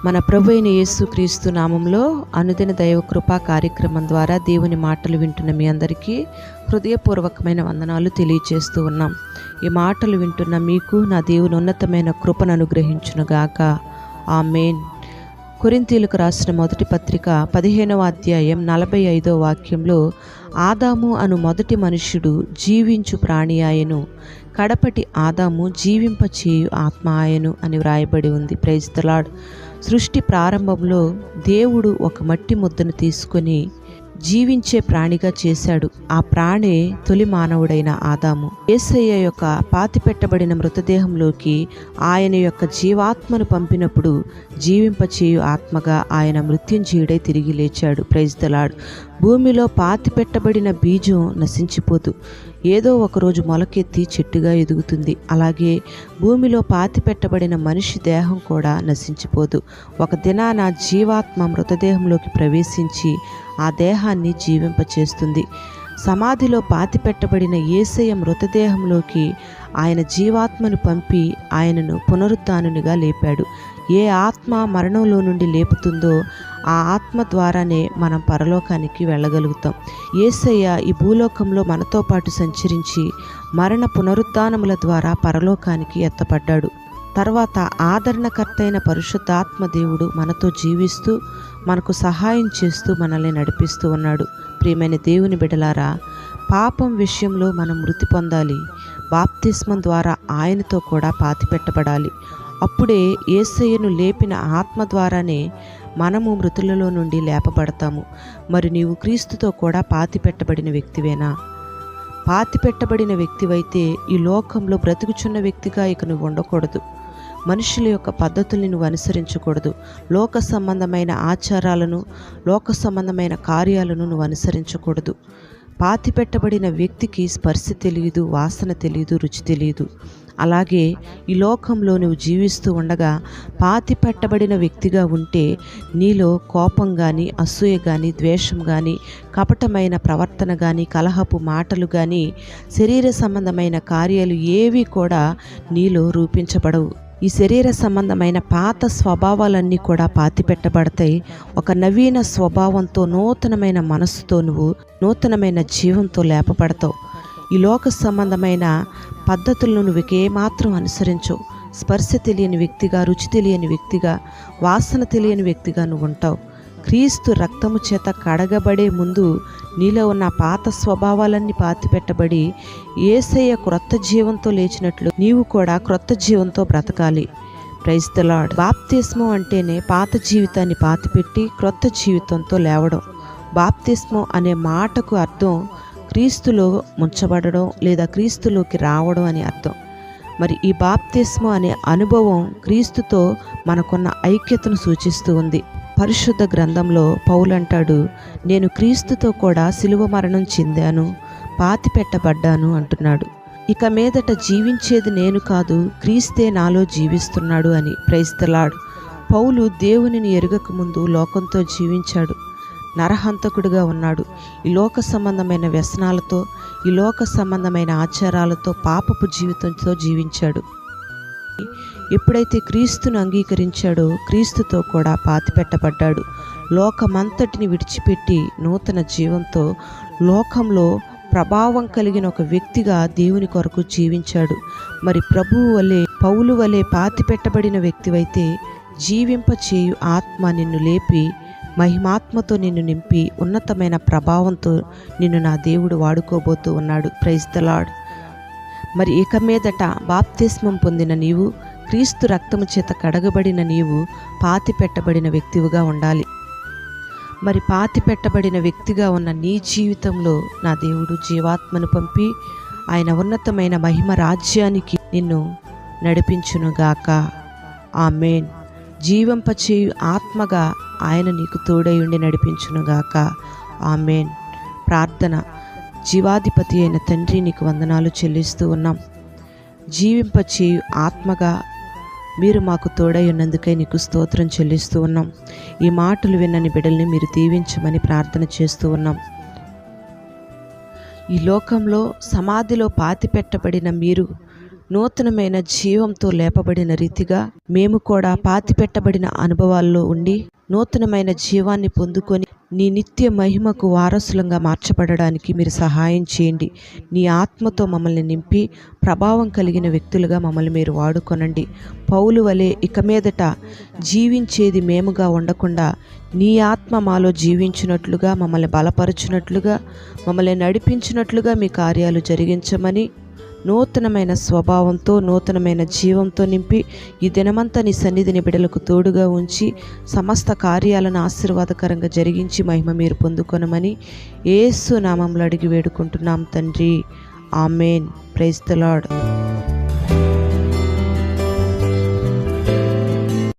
మన ప్రభు అయిన యేసుక్రీస్తు నామంలో అనుదిన దైవ కృపా కార్యక్రమం ద్వారా దేవుని మాటలు వింటున్న మీ అందరికీ హృదయపూర్వకమైన వందనాలు తెలియచేస్తూ ఉన్నాం. ఈ మాటలు వింటున్న మీకు నా దేవుని ఉన్నతమైన కృపను అనుగ్రహించునుగాక. ఆమేన్. కొరింథీయులకు రాసిన మొదటి పత్రిక 15వ అధ్యాయం 45వ వాక్యంలో, ఆదాము అను మొదటి మనుష్యుడు జీవించు ప్రాణి ఆయను, కడపటి ఆదాము జీవింపచేయు ఆత్మ ఆయను అని వ్రాయబడి ఉంది. Praise the Lord. సృష్టి ప్రారంభంలో దేవుడు ఒక మట్టి ముద్దను తీసుకొని జీవించే ప్రాణిగా చేశాడు. ఆ ప్రాణే తొలి మానవుడైన ఆదాము. యేసయ్య యొక్క పాతిపెట్టబడిన మృతదేహంలోకి ఆయన యొక్క జీవాత్మను పంపినప్పుడు జీవింపచేయు ఆత్మగా ఆయన మృత్యుంజయుడై తిరిగి లేచాడు. Praise the Lord. భూమిలో పాతిపెట్టబడిన బీజం నశించిపోదు, ఏదో ఒకరోజు మొలకెత్తి చెట్టుగా ఎదుగుతుంది. అలాగే భూమిలో పాతిపెట్టబడిన మనిషి దేహం కూడా నశించిపోదు. ఒక దినాన జీవాత్మ మృతదేహంలోకి ప్రవేశించి ఆ దేహాన్ని జీవింపచేస్తుంది. సమాధిలో పాతిపెట్టబడిన యేసయ్య మృతదేహంలోకి ఆయన జీవాత్మను పంపి ఆయనను పునరుత్థానునిగా లేపాడు. ఏ ఆత్మ మరణంలో నుండి లేపుతుందో ఆ ఆత్మ ద్వారానే మనం పరలోకానికి వెళ్ళగలుగుతాం. యేసయ్య ఈ భూలోకంలో మనతో పాటు సంచరించి మరణ పునరుత్థానముల ద్వారా పరలోకానికి ఎత్తపడ్డాడు. తర్వాత ఆదరణకర్త అయిన పరిశుద్ధాత్మ దేవుడు మనతో జీవిస్తూ మనకు సహాయం చేస్తూ మనల్ని నడిపిస్తూ ఉన్నాడు. ప్రియమైన దేవుని బిడ్డలారా, పాపం విషయంలో మనం మృతి పొందాలి. బాప్తిస్మం ద్వారా ఆయనతో కూడా పాతిపెట్టబడాలి. అప్పుడే యేసయ్యను లేపిన ఆత్మ ద్వారానే మనము మృతులలో నుండి లేపబడతాము. మరి నీవు క్రీస్తుతో కూడా పాతిపెట్టబడిన వ్యక్తివేనా? పాతిపెట్టబడిన వ్యక్తివైతే ఈ లోకంలో బ్రతుకుచున్న వ్యక్తిగా ఇక నువ్వు ఉండకూడదు. మనుషుల యొక్క పద్ధతుల్ని నువ్వు అనుసరించకూడదు. లోక సంబంధమైన ఆచారాలను, లోక సంబంధమైన కార్యాలను నువ్వు అనుసరించకూడదు. పాతిపెట్టబడిన వ్యక్తికి స్పర్శ తెలియదు, వాసన తెలియదు, రుచి తెలియదు. అలాగే ఈ లోకంలో నువ్వు జీవిస్తూ ఉండగా పాతిపెట్టబడిన వ్యక్తిగా ఉంటే నీలో కోపం కానీ, అసూయ కానీ, ద్వేషం కానీ, కపటమైన ప్రవర్తన కానీ, కలహపు మాటలు కానీ, శరీర సంబంధమైన కార్యాలు ఏవి కూడా నీలో రూపించబడవు. ఈ శరీర సంబంధమైన పాత స్వభావాలన్నీ కూడా పాతిపెట్టబడతాయి. ఒక నవీన స్వభావంతో, నూతనమైన మనస్సుతో నువ్వు నూతనమైన జీవంతో లేపబడతావు. ఈ లోక సంబంధమైన పద్ధతులను నువ్వు ఏమాత్రం అనుసరించవు. స్పర్శ తెలియని వ్యక్తిగా, రుచి తెలియని వ్యక్తిగా, వాసన తెలియని వ్యక్తిగా నువ్వు ఉంటావు. క్రీస్తు రక్తము చేత కడగబడే ముందు నీలో ఉన్న పాత స్వభావాలన్నీ పాతిపెట్టబడి యేసయ్య క్రొత్త జీవంతో లేచినట్లు నీవు కూడా క్రొత్త జీవంతో బ్రతకాలి. Praise the Lord. బాప్తిస్మం అంటేనే పాత జీవితాన్ని పాతిపెట్టి క్రొత్త జీవితంతో లేవడం. బాప్తిస్మం అనే మాటకు అర్థం క్రీస్తులో ముంచబడడం లేదా క్రీస్తులోకి రావడం అని అర్థం. మరి ఈ బాప్తిస్మం అనే అనుభవం క్రీస్తుతో మనకున్న ఐక్యతను సూచిస్తూ ఉంది. పరిశుద్ధ గ్రంథంలో పౌలు అంటాడు, నేను క్రీస్తుతో కూడా సిలువ మరణం చెందాను, పాతిపెట్టబడ్డాను అంటున్నాడు. ఇక మీదట జీవించేది నేను కాదు, క్రీస్తే నాలో జీవిస్తున్నాడు అని. Praise the lord. పౌలు దేవునిని ఎరుగక ముందు లోకంతో జీవించాడు. నరహంతకుడిగా ఉన్నాడు. ఈ లోక సంబంధమైన వ్యసనాలతో, ఈ లోక సంబంధమైన ఆచారాలతో, పాపపు జీవితంతో జీవించాడు. ఎప్పుడైతే క్రీస్తును అంగీకరించాడో క్రీస్తుతో కూడా పాతిపెట్టబడ్డాడు. లోకమంతటిని విడిచిపెట్టి నూతన జీవంతో లోకంలో ప్రభావం కలిగిన ఒక వ్యక్తిగా దేవుని కొరకు జీవించాడు. మరి ప్రభువు వలె, పౌలు వలె పాతిపెట్టబడిన వ్యక్తివైతే జీవింపచేయు ఆత్మ నిన్ను లేపి మహిమాత్మతో నిన్ను నింపి ఉన్నతమైన ప్రభావంతో నిన్ను నా దేవుడు వాడుకోబోతూ ఉన్నాడు. Praise the Lord. మరి ఇక మీదట బాప్తిస్మం పొందిన నీవు, క్రీస్తు రక్తము చేత కడగబడిన నీవు పాతిపెట్టబడిన వ్యక్తివిగా ఉండాలి. మరి పాతిపెట్టబడిన వ్యక్తిగా ఉన్న నీ జీవితంలో నా దేవుడు జీవాత్మను పంపి ఆయన ఉన్నతమైన మహిమ రాజ్యానికి నిన్ను నడిపించునుగాక. ఆమేన్. జీవంపచేయు ఆత్మగా ఆయన నీకు తోడై ఉండి నడిపించునుగాక. ఆమేన్. ప్రార్థన. జీవాధిపతి అయిన తండ్రి, నీకు వందనాలు చెల్లిస్తూ ఉన్నాం. జీవింపచేయు ఆత్మగా మీరు మాకు తోడై ఉన్నందుకై నీకు స్తోత్రం చెల్లిస్తూ ఉన్నాం. ఈ మాటలు విన్నని బిడ్డల్ని మీరు దీవించమని ప్రార్థన చేస్తూ ఉన్నాం. ఈ లోకంలో సమాధిలో పాతిపెట్టబడిన మీరు నూతనమైన జీవంతో లేపబడిన రీతిగా మేము కూడా పాతిపెట్టబడిన అనుభవాల్లో ఉండి నూతనమైన జీవాన్ని పొందుకొని నీ నిత్య మహిమకు వారసులంగా మార్చబడడానికి మీరు సహాయం చేయండి. నీ ఆత్మతో మమ్మల్ని నింపి ప్రభావం కలిగిన వ్యక్తులుగా మమ్మల్ని మీరు వాడుకొనండి. పౌలు వలె ఇక మీదట జీవించేది మేముగా ఉండకుండా నీ ఆత్మ మాలో జీవించినట్లుగా, మమ్మల్ని బలపరచునట్లుగా, మమ్మల్ని నడిపించినట్లుగా మీ కార్యాలు జరిగించమని నూతనమైన స్వభావంతో నూతనమైన జీవంతో నింపి ఈ దినమంతా నీ సన్నిధిని బిడ్డలకు తోడుగా ఉంచి సమస్త కార్యాలను ఆశీర్వాదకరంగా జరిగించి మహిమ మీరు పొందుకొనమని యేసు నామములో అడిగి వేడుకుంటున్నాం తండ్రి. ఆమేన్. Praise the lord.